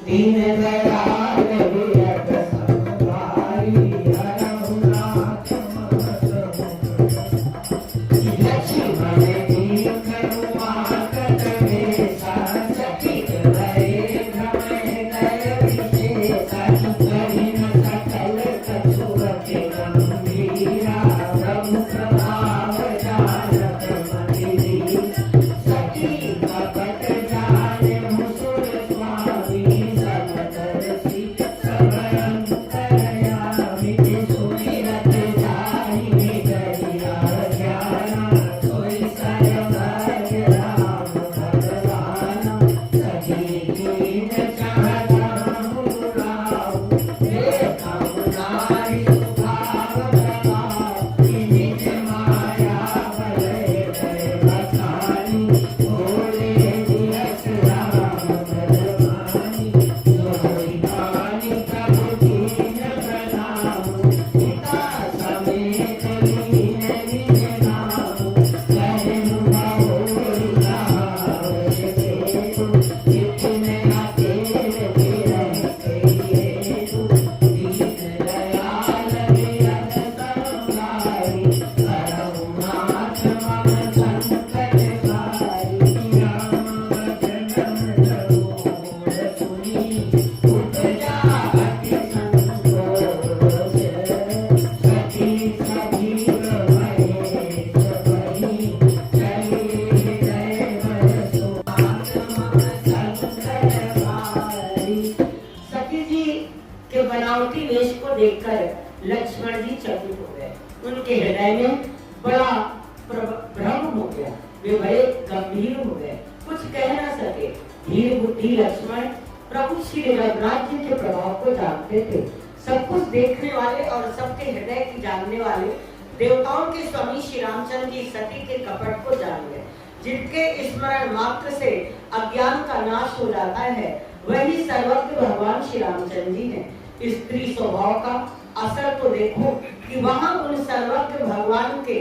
दीन दयाल विरत समभाई रघुनाथ लक्ष्मण दीन मातक वेसा सखी भये भ्रमण गय विशेषा करिन सकल कछुअति गंभीरा प्रभु प्रभाव जानत मति सखी कपट जाने मुसुर स्वामी समदर्शी सबरंतरयामि सुमिरत जाहि निगरिया ज्ञाना सोई सर्वज्ञ राम भगवाना सखी दीन चाहता मुराऊ देखा नारी सुभाव प्रभाव निज माया बलय गए बखानी भोले दियस राम बलवानी सोई पानी प्रभु दीन प्रणाम पिता समेत लीन निज नाम कहनु बहुरि गावै देहु जितने अकेल बिरह कहिएहु दीन दयाल विरत समभाई रघुनाथ मम संकट हारी राम वचन रघुकुल सुनी उपजा अति संतोष सखी सजीव महेश बही चली हृदय बर सुहाग मम संकट हारी। सती जी के बनावटी वेश को देखकर लक्ष्मण जी चकित हो गए। उनके हृदय में बड़ा भ्रम हो गया। वे बड़े गंभीर हो गए, कुछ कह न सके। धीर बुद्धि लक्ष्मण प्रभु श्री रघुनाथ जी के प्रभाव को जानते थे। सब कुछ देखने वाले और सबके हृदय की जानने वाले देवताओं के स्वामी श्री रामचंद्र जी सती के कपट को जान गए। जिनके स्मरण मात्र से अज्ञान का नाश हो जाता है, वही सर्वज्ञ भगवान श्री रामचंद्र जी हैं। स्त्री स्वभाव का असर तो देखो कि वहां उन सर्वज्ञ भगवान के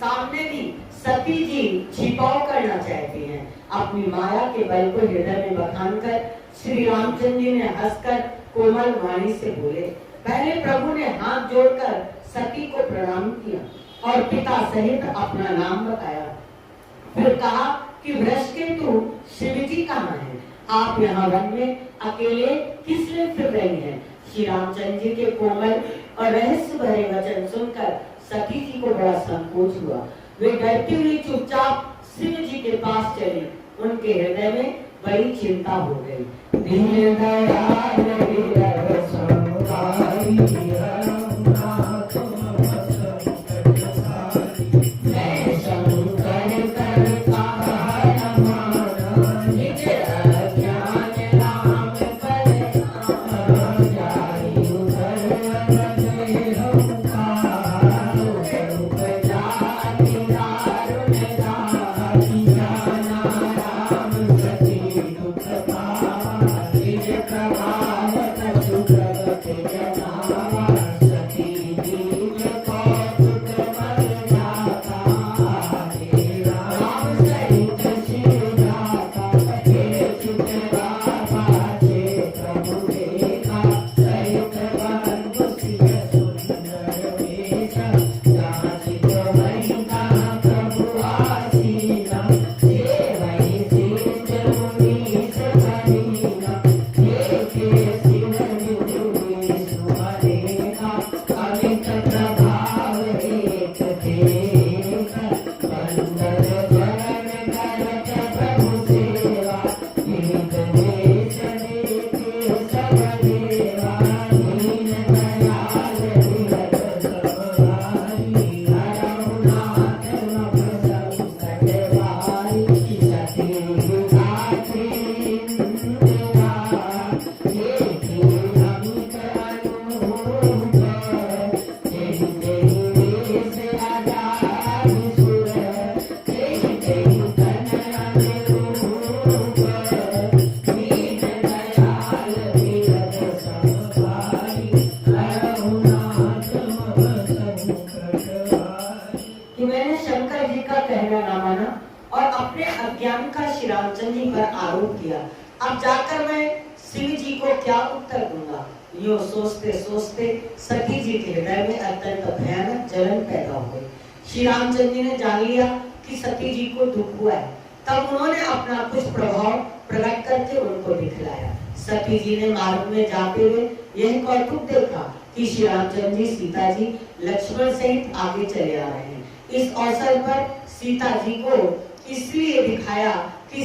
सामने भी सती जी छिपाव करना चाहती हैं। अपनी माया के बल को हृदय में बखान कर श्री रामचंद्र जी ने हंसकर कोमल वाणी से बोले। पहले प्रभु ने हाथ जोड़कर सती को प्रणाम किया और पिता सहित अपना नाम बताया। फिर कहा कि वृषकेतु शिव जी कहाँ हैं? आप यहाँ वन में अकेले किस लिए फिर रही हैं? श्री रामचंद्र जी के कोमल और रहस्य भरे वचन सुनकर सती जी को बड़ा संकोच हुआ। वे डरती हुई चुपचाप शिव जी के पास चली। उनके हृदय में बड़ी चिंता हो गई। दीन दयाल विरत समभाई रघुनाथ मम संकट हारी। मैं शंकर करता रमान निज अज्ञान राम बलराम जाहि उधर अनजय हुंकार उपजा अति दारुण दाहि जाना राम सती दुख पावा निज प्रभाव कछु प्रगट जनावा सती दीन कौतुक मर जाता हे राम सहित शिव जाता हे चुकरा बाजे प्रभु देखा सहित बंधु सिय सुंदर वेश जाचित वहिता प्रभु आसीना सेवहि शीश मुनीश करीना देखे शिव जुगुई सुमरेखा अमित प्रभाव एक देखा बंदर चरण करत प्रभु सेवा नित देश देखे सब देवा दीन दयाल विरत समभाई रघुनाथ मम संकट हारी। सती विधात्री इंदिरा देखी अमित अनूप तेहि तेहि वेश आचार्य सुर तेहि तेहि तन अनुरूप दीन दयाल विरत समभाई रघुनाथ मम संकट हारी। कि मैंने शंकर जी का कहना ना माना और अपने अज्ञान का श्री रामचंद्र जी पर आरोप किया। अब जाकर मैं शिव जी को क्या उत्तर दूंगा। यो सोचते सोचते सती जी के हृदय में अत्यंत भयानक जलन पैदा हो गई। श्री रामचंद्र जी ने जान लिया कि सती जी को दुख हुआ है, तब उन्होंने अपना कुछ प्रभाव प्रकट करके उनको दिखलाया। सती जी ने मार्ग में जाते हुए यह कौतुक देखा कि श्री रामचंद्र जी सीता जी लक्ष्मण सहित आगे चले आ रहे हैं। इस अवसर पर सीता जी को इसलिए दिखाया कि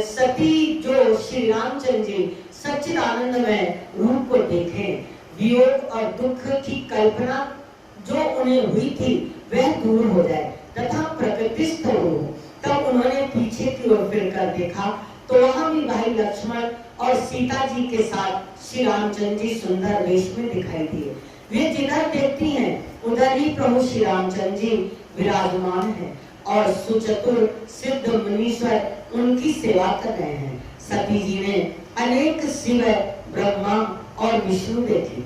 सती जो श्री रामचंद्र जी सच्चिदानंदमय रूप को देखें, वियोग और दुख की कल्पना जो उन्हें हुई थी वह दूर हो जाए तथा प्रकृतिस्थ हो। तब उन्होंने पीछे की ओर फिरकर देखा तो वहां भी भाई लक्ष्मण और सीता जी के साथ श्री रामचंद्र जी सुंदर वेश में दिखाई दिए। वे जिधर देखती हैं उधर ही प्रभु श्री रामचंद्र जी विराजमान हैं और सुचतुर सिद्ध मुनीश्वर उनकी सेवा कर रहे हैं। सती जी ने अनेक शिव, ब्रह्मा और विष्णु देखे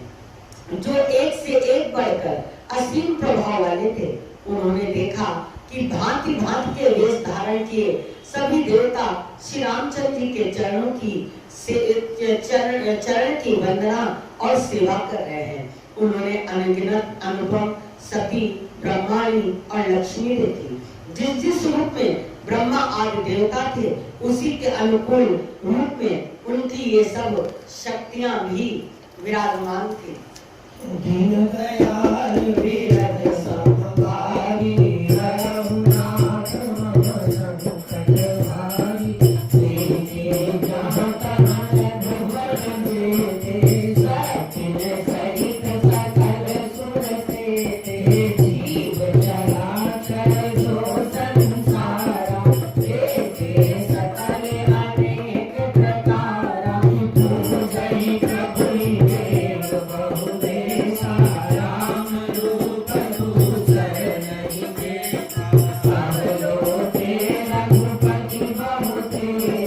जो एक से एक बढ़कर असीम प्रभाव वाले थे। उन्होंने देखा कि भांति भांति के वेश धारण किए सभी देवता श्री रामचंद्र जी के चरण की वंदना और सेवा कर रहे हैं। उन्होंने अनगिनत अनुपम सती, ब्रह्माणी और लक्ष्मी देखी। जिस जिस रूप में ब्रह्मा आदि देवता थे उसी के अनुकूल रूप में उनकी ये सब शक्तियां भी विराजमान थी। दीन दयाल वीरद समभागी रघुनाथ मम संकट भारी। देखे जहाँ तहाँ रघुवर देते सचिन सहित सकल सुर सेते। जीव चराचर जो संसारा देखे सकल अनेक प्रकारा। तू जय प्रभु देव बहु देशा। राम रूप दूसर नहीं देखा। अवलोके रघुपति बहु तेरे।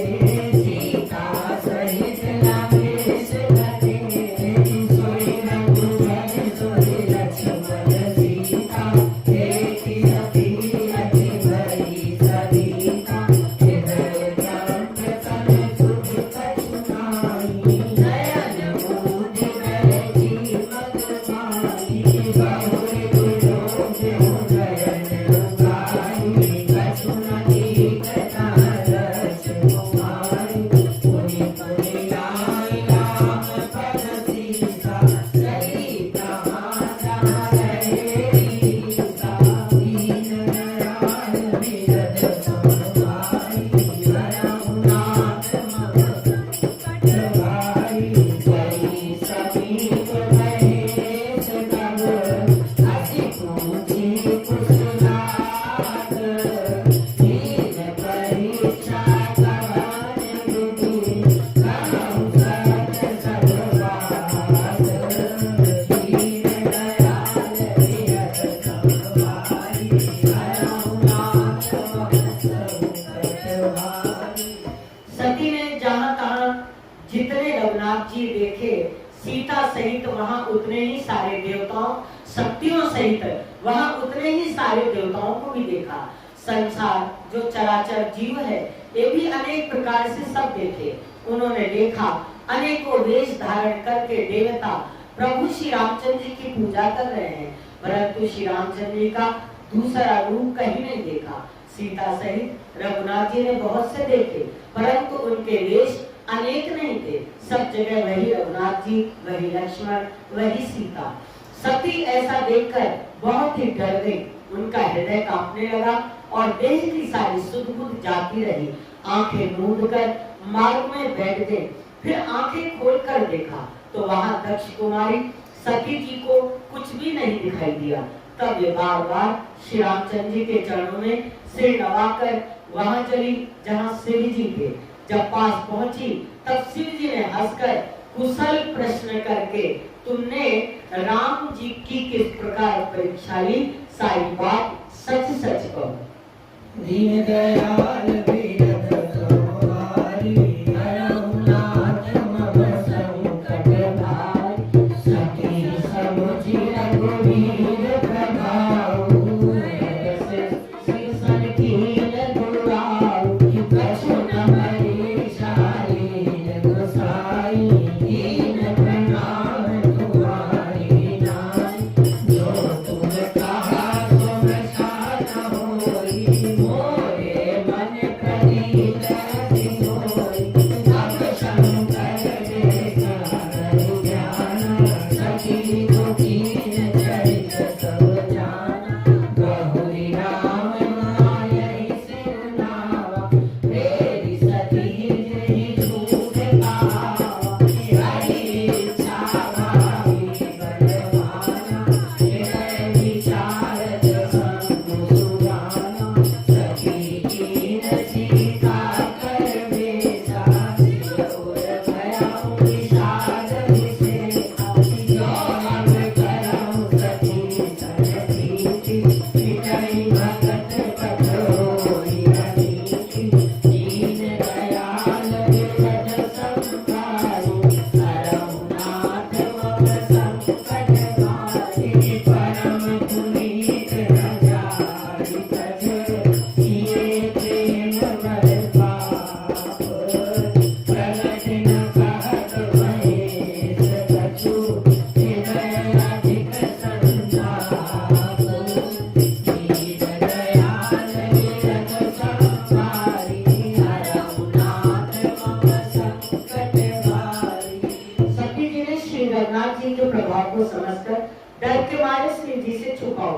सीता सहित लंकेश गते। सोई रघुवर सोई लक्ष्मण सीता। देखी सती अति भई सविता। हृदय भ्रांत तन सुख कछुनाई। नयन मोहि भय जीवत माही। बहुर दुर्योग नयन उगाई। कछु नहीं कथा रस कुमारी। पुनि पुनि लाई राम पद सीसा। सही जहाँ जहाँ रहे ईसा। दीन दयाल वीरद समभाई रघुनाथ मम संकट भारी। जय समीप महेश तब अति पूछी कुशलाद। दीन परीक्षा कवन विधि कहूँ सत सद्भात। दीन दयाल वीरद समभाई रघुनाथ मम संकट भारी। सती ने जहाँ तहाँ जितने रघुनाथ जी देखे, सीता सहित वहाँ उतने ही सारे देवताओं, शक्तियों सहित वहाँ उतने ही सारे देवताओं को भी देखा। संसार जो चराचर जीव है ये भी अनेक प्रकार से सब देखे। उन्होंने देखा अनेकों वेश धारण करके देवता प्रभु श्री रामचंद्र जी की पूजा कर रहे हैं, परंतु श्री रामचंद्र जी का दूसरा रूप कहीं नहीं देखा। सीता सहित रघुनाथ जी ने बहुत से देखे, परंतु उनके वेश अनेक नहीं थे। सब जगह वही रघुनाथ जी, वही लक्ष्मण, वही सीता। सती ऐसा देखकर बहुत ही डर गई। उनका हृदय कांपने लगा और देह की सारी सुध बुध जाती रही। आंखें मूंद कर मार्ग में बैठ गए। फिर आंखें खोलकर देखा तो वहां दक्ष कुमारी सती जी को कुछ भी नहीं दिखाई दिया। तब वे बार बार श्री रामचंद्र जी के चरणों में सिर नवाकर वहां चली जहां शिव जी थे। जब पास पहुंची तब शिव जी ने हंसकर कुशल प्रश्न करके तुमने राम जी की किस प्रकार परीक्षा ली, सारी बात सच सच कहो। दीन दयाल वीरद समभाई रघुनाथ मम संकट भारी। सती समुझी रघुवीर प्रभाऊ। शीर्षन कीन दुराऊ। कछु न मरी शालीन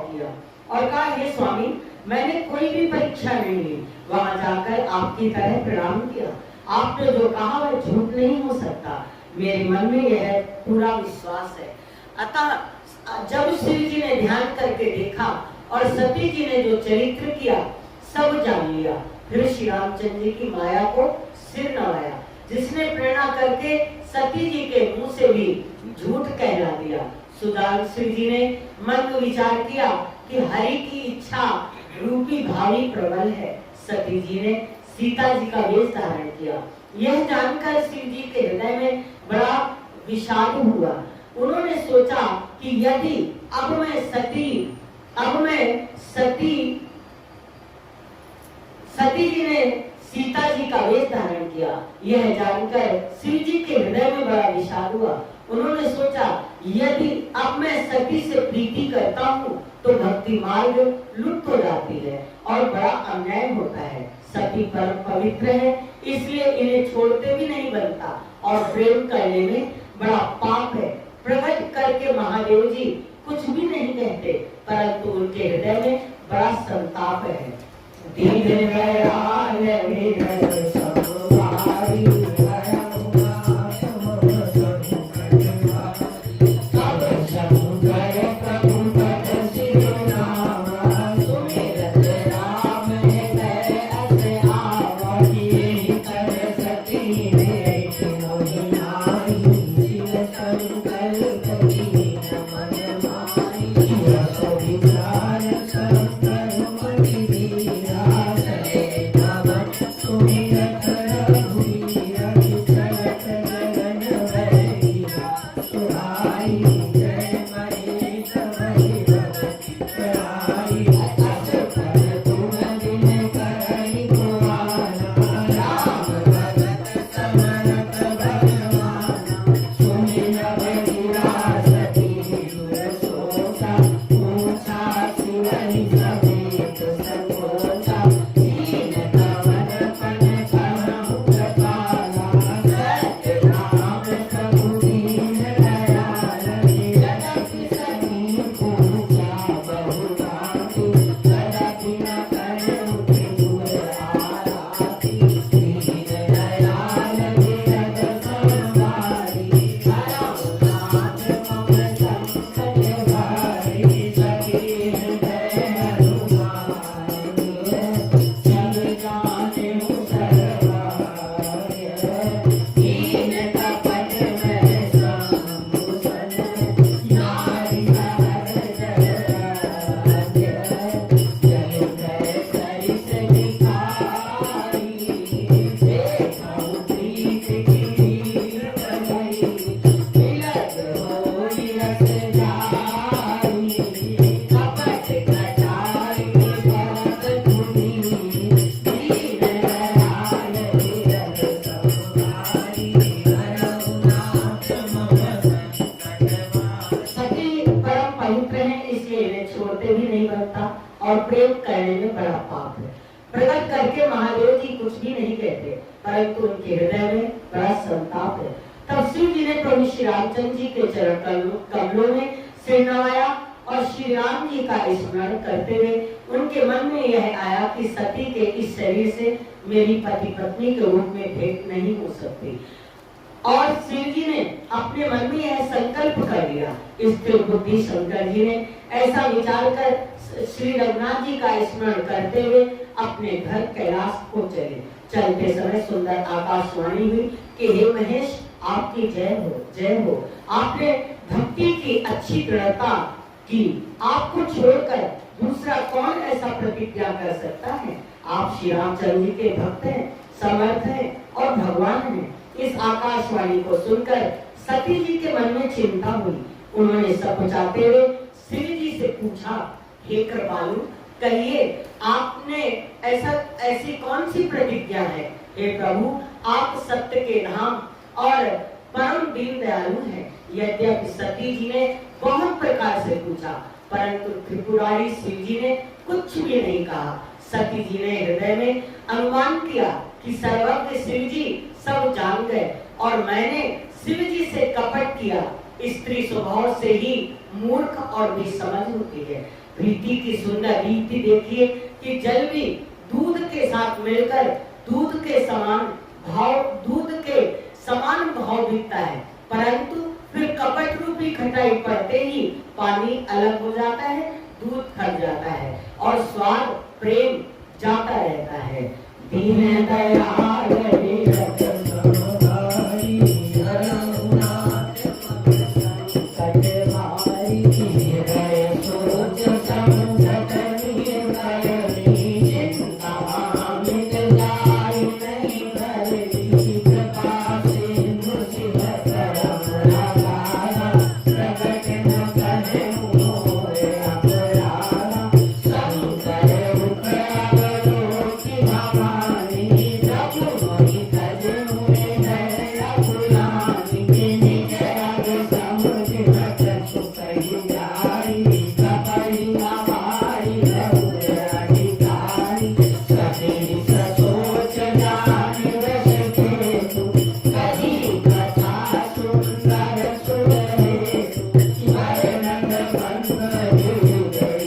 किया और कहा, हे स्वामी, मैंने कोई भी परीक्षा नहीं ली, वहां जाकर आपकी तरह प्रणाम किया। आपने जो कहा वह झूठ नहीं हो सकता, मेरे मन में यह पूरा विश्वास है। अतः जब श्री जी ने ध्यान करके देखा और सती जी ने जो चरित्र किया सब जान लिया, फिर श्री रामचंद्र जी की माया को सिर नवाया, जिसने प्रेरणा करके सती जी के मुंह से भी झूठ कहला दिया। सुधांशु जी ने मन में विचार किया कि हरि की इच्छा रूपी भावी प्रबल है। सती जी ने सीता जी का वेश धारण किया। यह जानकर शिव जी के हृदय में बड़ा विषाद हुआ। उन्होंने सोचा कि यदि अब मैं सती जी ने सीता जी का वेश धारण किया। यह जानकर शिव जी के हृदय में बड़ा विषाद हुआ। उन्होंने सोचा, यदि अब मैं सती से प्रीति करता हूँ तो भक्ति मार्ग लुप्त हो जाती है और बड़ा अन्याय होता है। सती परम पवित्र है, इसलिए इन्हें छोड़ते भी नहीं बनता और प्रेम करने में बड़ा पाप है। प्रकट करके महादेव जी कुछ भी नहीं कहते, परंतु उनके हृदय में बड़ा संताप है। दीन दयाल विरल सब भारी, और प्रेम करने में बड़ा पाप है। प्रकट करके महादेव जी कुछ भी नहीं कहते, परंतु उनके हृदय में बड़ा संताप है। तब शिव जी ने प्रभु श्री रामचंद्र जी के चरण कमलों में सिर नवाया और श्री राम जी का स्मरण करते हुए उनके मन में यह आया कि सती के इस शरीर से मेरी पति पत्नी के रूप में भेंट नहीं हो सकती। और शिव जी ने अपने मन में यह संकल्प कर लिया। स्थिर बुद्धि शंकर जी ने ऐसा विचार कर श्री रघुनाथ जी का स्मरण करते हुए अपने घर कैलाश को चले। चलते समय सुंदर आकाशवाणी हुई कि हे महेश, आपकी जय हो, जय हो। आपने भक्ति की अच्छी दृढ़ता की। आपको छोड़कर दूसरा कौन ऐसा प्रतिज्ञा कर सकता है? आप श्री रामचंद्र जी के भक्त हैं, समर्थ हैं और भगवान हैं। इस आकाशवाणी को सुनकर सती जी के मन में चिंता हुई। उन्होंने सकुचाते हुए शिव जी से पूछा, हे कृपालु, कहिए आपने ऐसी कौन सी प्रतिज्ञा है? हे प्रभु, आप सत्य के धाम और परम दीन दयालु हैं। यद्यपि सती जी ने बहुत प्रकार से पूछा, परंतु त्रिपुरारी शिव जी ने कुछ भी नहीं कहा। सती जी ने हृदय में अनुमान किया कि सर्वज्ञ शिव जी सब जान गए और मैंने शिव जी से कपट किया। स्त्री स्वभाव से ही मूर्ख और बेसमझ होती है। प्रीति की सुंदर रीति देखिए कि जल भी दूध के साथ मिलकर दूध के समान भाव दिखता है, परंतु फिर कपट रूपी खटाई पड़ते ही पानी अलग हो जाता है, दूध खट जाता है और स्वाद प्रेम जाता रहता है। दीन दयाल विरत समभारी रघुनाथ संकट भारी हृदय सोच समुझत निर्भय चिंता मिट जाय नहीं भरी कृपा सिंधु शिव परम लगाया प्रगट न करे मोरे अपराधा शंकर मुख अवलोकि भवानी प्रभु मोहि तज मुरे दया गुलामी निज अग समुझ भट सुख जाई कपरि हमारी रघुर अधिकारी सभी सोच जान रस केतु कही कथा सुंदर सुरे वर्णन बंद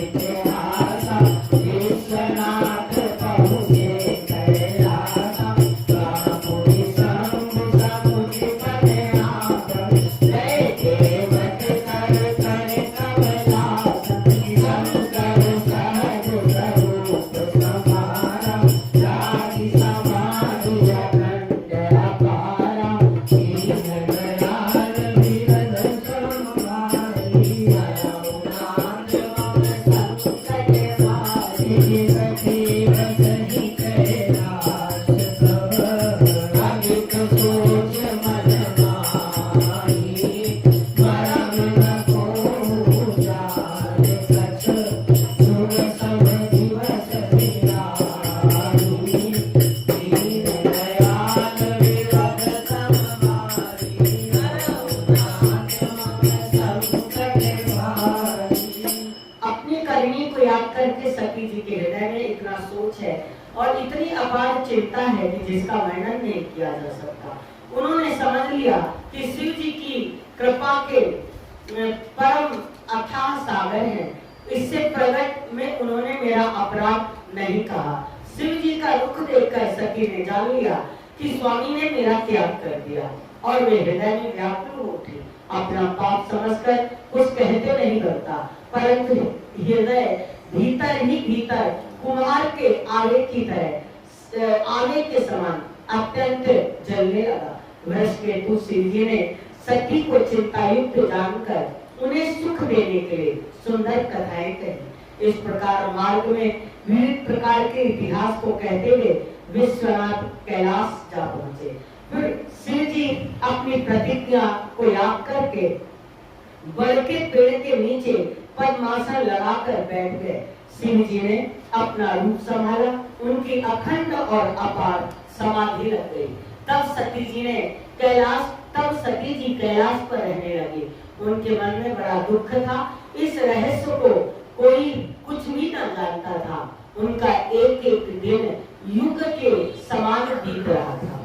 इतिहासा विश्वनाथ पहुँचे कैलासा कापुरी शंभु समुझ पदनाभ जय देवत कर कर कमलास शंकर सहज स्वरूप समारा राधि समाधि अखंड अपारा दीन दयाल विरद समभारी रघुनाथ मम संकट हारी सखी बसहि कैलास सब अगित सोच मन माही मरम न कोहु जान सच सुर सब दिवस बिराही दीन दयाल विरद समभारी रघुनाथ मम संकट हारी। अपनी करनी को याद करके सती जी के हृदय में इतना सोच है और इतनी अपार चिंता है कि जिसका वर्णन नहीं किया जा सकता। उन्होंने समझ लिया कि शिव जी की कृपा के परम अथाह सागर है, इससे प्रगट में उन्होंने मेरा अपराध नहीं कहा। शिव जी का रुख देखकर सती ने जान लिया कि स्वामी ने मेरा त्याग कर दिया और वे हृदय में व्याकुल हो उठी। अपना पाप समझकर कुछ कहते नहीं करता, परंतु हृदय भीतर ही भीतर कुम्हार के आगे की तरह आगे के समान अत्यंत जलने लगा। वृषकेतु शिव जी ने सती को चिंतायुक्त जानकर उन्हें सुख देने के लिए सुंदर कथाएं कही। इस प्रकार मार्ग में विविध प्रकार के इतिहास को कहते हुए विश्वनाथ कैलाश जा पहुंचे। फिर शिव जी अपनी प्रतिज्ञा को याद करके बड़ के पेड़ के नीचे पद्मासन लगाकर बैठ गए। शिव जी ने अपना रूप संभाला, उनकी अखंड और अपार समाधि लग गई। तब सती जी कैलाश पर रहने लगी। उनके मन में बड़ा दुख था। इस रहस्य को कोई कुछ भी न जानता था। उनका एक एक दिन युग के समान बीत रहा था।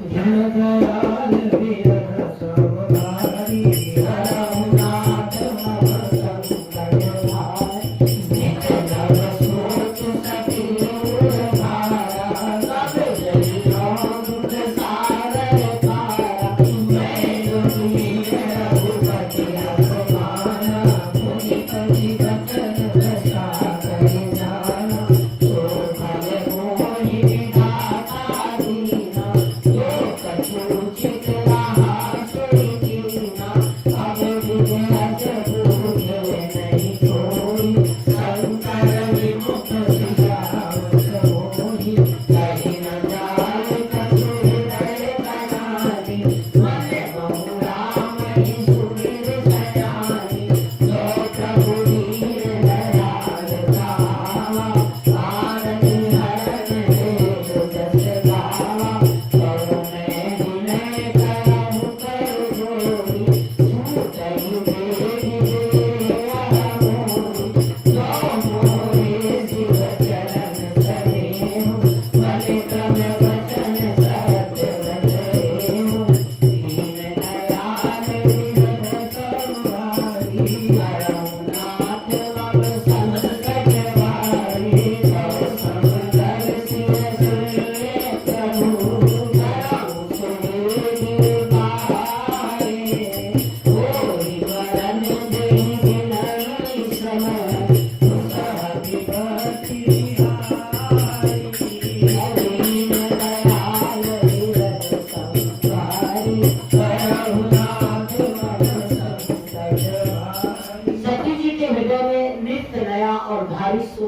जन दयाल विरद समभारी रघुनाथ मम संकट हारी नित नर सोच सती मूढ़ भारा सब जलियो दुख सागर पारा मैं दुखी रघुपति अपमाना मुनि पति वचन प्रसाद जाना सो फल मोहि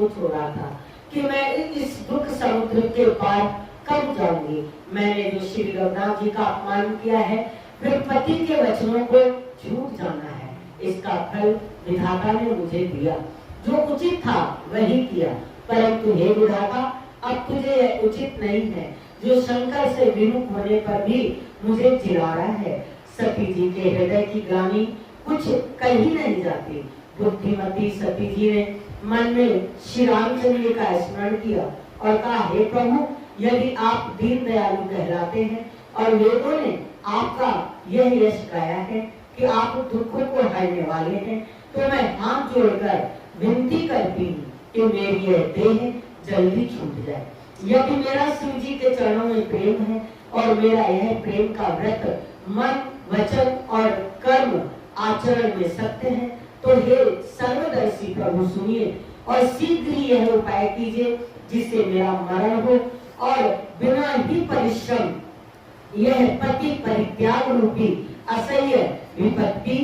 सोच हो रहा था कि मैं इस दुख समुद्र के पार कब जाऊंगी। मैंने जो श्री रघुनाथ जी का अपमान किया है, फिर पति के वचनों को झूठ जाना है, इसका फल विधाता ने मुझे दिया। जो उचित था वही किया, परंतु हे विधाता, अब तुझे यह उचित नहीं है जो शंकर से विमुख होने पर भी मुझे चिढ़ा रहा है। सती जी के हृदय की ग्लानि कुछ कही नहीं जाती। बुद्धिमती सती जी ने मन में श्री रामचंद्र जी का स्मरण किया और कहा, हे प्रभु, यदि आप दीन दयालु कहलाते हैं और वेदों ने आपका यह यश गाया है कि आप दुखों को हरने वाले हैं, तो मैं हाथ जोड़कर विनती करती हूँ कि मेरी यह देह जल्दी छूट जाए। यदि मेरा शिव जी के चरणों में प्रेम है और मेरा यह प्रेम का व्रत मन, वचन और कर्म आचरण में सत्य है, तो हे सर्वदर्शी प्रभु सुनिए और शीघ्र ही यह उपाय कीजिए जिससे मेरा मरण हो और बिना ही परिश्रम यह पति परित्याग रूपी असह्य विपत्ति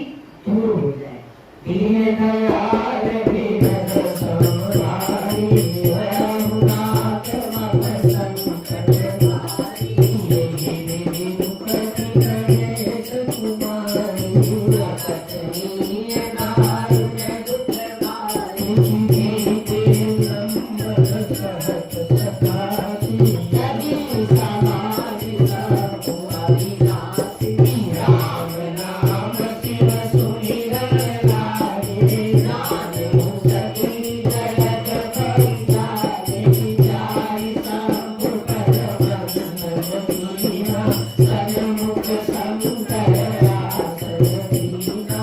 दूर हो जाए। दीन दयाल विरद समुरारी रघुनाथ मम संकट हारी। यही मुक्ति गणेश कुमारी रखनीय नारुण्य दुखकारी। कीर्ति नंबर सहत सखासी यदि समाज सब अविनाशी। राम नाम शिव सुमिरन लागे, जाने सकी जगत परिचारे। जाई शंभु पद वंदन दीना, सन्मुख शंकर आसन दीना।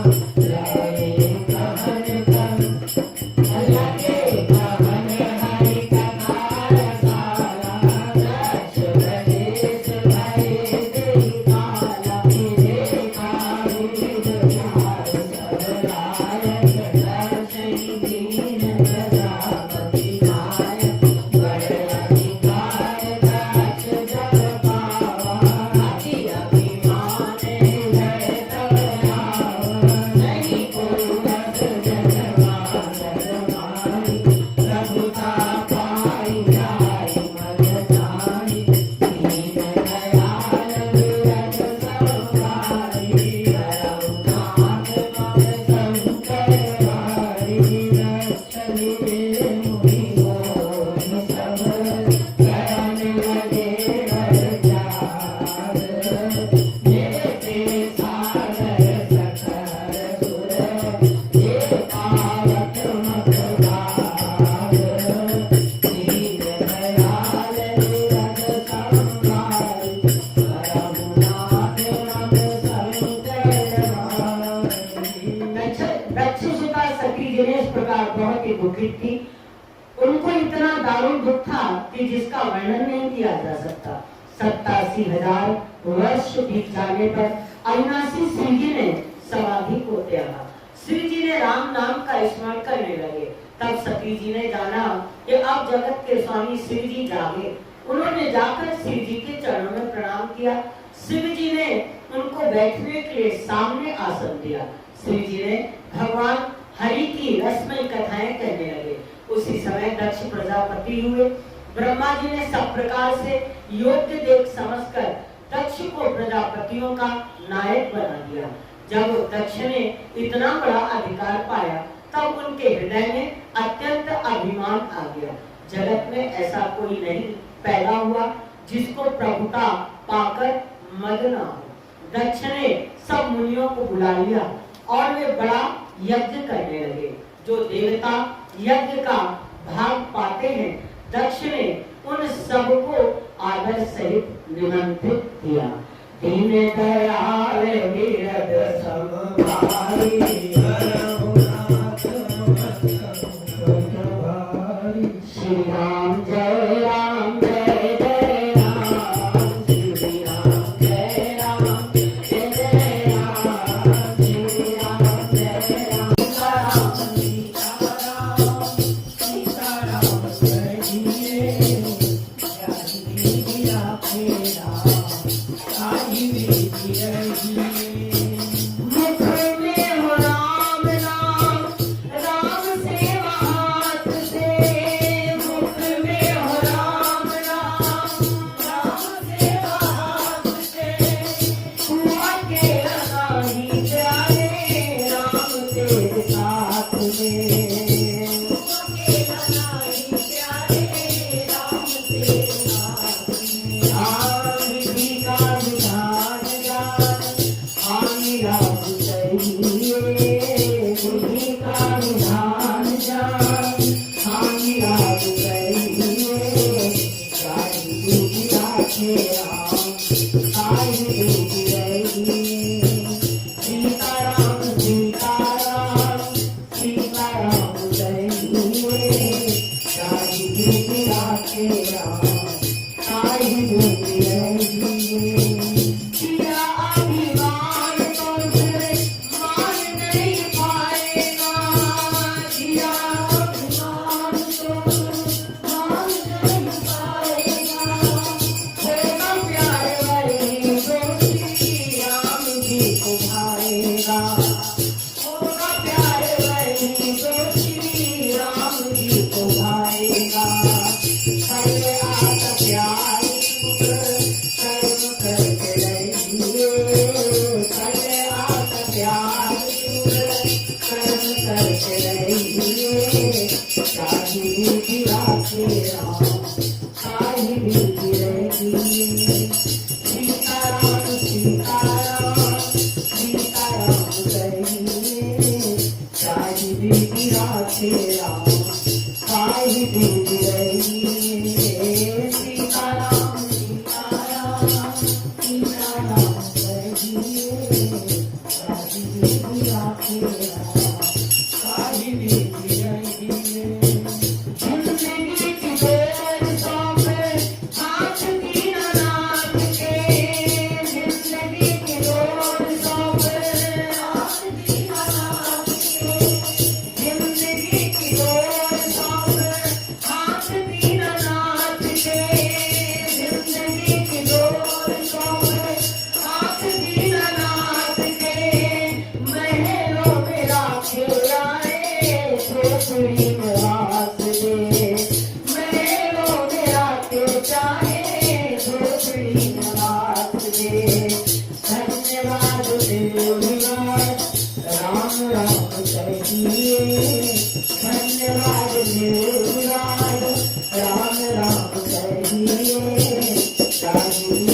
लगे कहन हरि कथा रसाला, दक्ष प्रदेश भये देहि काला। देखा विविध जार सबलायक, दर्शहि दीन प्रजापति नायक। बड़ अधिकार दक्ष जग पावा, अति अभिमान भय तब आवा। नहीं पूरत जन मानर मारी, प्रभुता पाई जाई मन जानी। दीन दयाल विरद समुरारी रघुनाथ मम संकट हारी। रक्षलीले मुनि मोहि सब, करन लगे वरचार। जेते सागर सखर सुर, जे पावत मखदार। दीन दयाल विरद समुरारी रघुनाथ मम संकट हारी। दक्षिणा सती जी ने इस प्रकार बहुत ही दुखित थी। उनको इतना दारुण दुख था कि जिसका वर्णन नहीं किया जा सकता। 87,000 वर्ष बीत जाने पर अविनाशी श्री जी ने समाधि को त्यागा। श्री जी ने राम नाम का स्मरण करने लगे। तब सती जी ने जाना कि अब जगत के स्वामी शिव जी जागे। उन्होंने जाकर शिव जी के चरणों में प्रणाम किया। शिव जी ने उनको बैठने के लिए सामने आसन दिया। शिव जी ने भगवान हरि की रसमयी कथाएं कहने लगे। उसी समय दक्ष प्रजापति हुए। ब्रह्मा जी ने सब प्रकार से योग्य देख समझकर दक्ष को प्रजापतियों का नायक बना दिया। जब दक्ष ने इतना बड़ा अधिकार पाया, तब उनके हृदय में अत्यंत अभिमान आ गया। जगत में ऐसा कोई नहीं पैदा हुआ जिसको प्रभुता पाकर मद न हो। दक्ष ने सब मुनियों को बुला लिया और वे बड़ा यज्ञ करने लगे। जो देवता यज्ञ का भाग पाते हैं, दक्ष ने उन सबको आदर सहित निमंत्रित किया। दीन दयाल विरद समुरारी रघुनाथ मम संकट हारी। श्री राम जय राम जय जय राम। श्री राम जय राम जय जय राम। श्री राम जय राम। सीताराम कहिए मुख में हो राम नाम, राम सेवा हाथ से। राखे राम साई बीती रही सीताराम सीताराम सीताराम कहिए साई बीती राखे राम साई बीती रही जिया अभिमान तुझे मान नहीं पाएगा जिया अभिमान तुझे मान नहीं पाएगा होगा प्यार वही जो श्री राम जी को भाएगा होगा प्यार वही जो श्री राम जी को भाएगा पहले आता प्यार कर्म करके रहिए पहले आता प्यार कर्म करके रहिए शाही बीती राखे राम शाही बीती रहिए सीताराम सीताराम सीताराम कहिए शाही बीती राखे राम शाही बीती रहिए सीताराम सीताराम सीताराम कहिए शाही बीती राखे राम शाही बीती रहिए जिंदगी की डोर सौंपे हाथ दीनानाथ के जिंदगी की डोर सौंपे हाथ दीनानाथ के जिंदगी की डोर सौंपे हाथ दीनानाथ के जिंदगी की डोर सौंपे हाथ दीनानाथ के महलों में राखे आए झोपड़ी में रात दे महलों में राखे चाहे झोपड़ी में रात दे धन्यवाद देवराज राम राम कहिए धन्यवाद देवराज राम राम कहिए शाही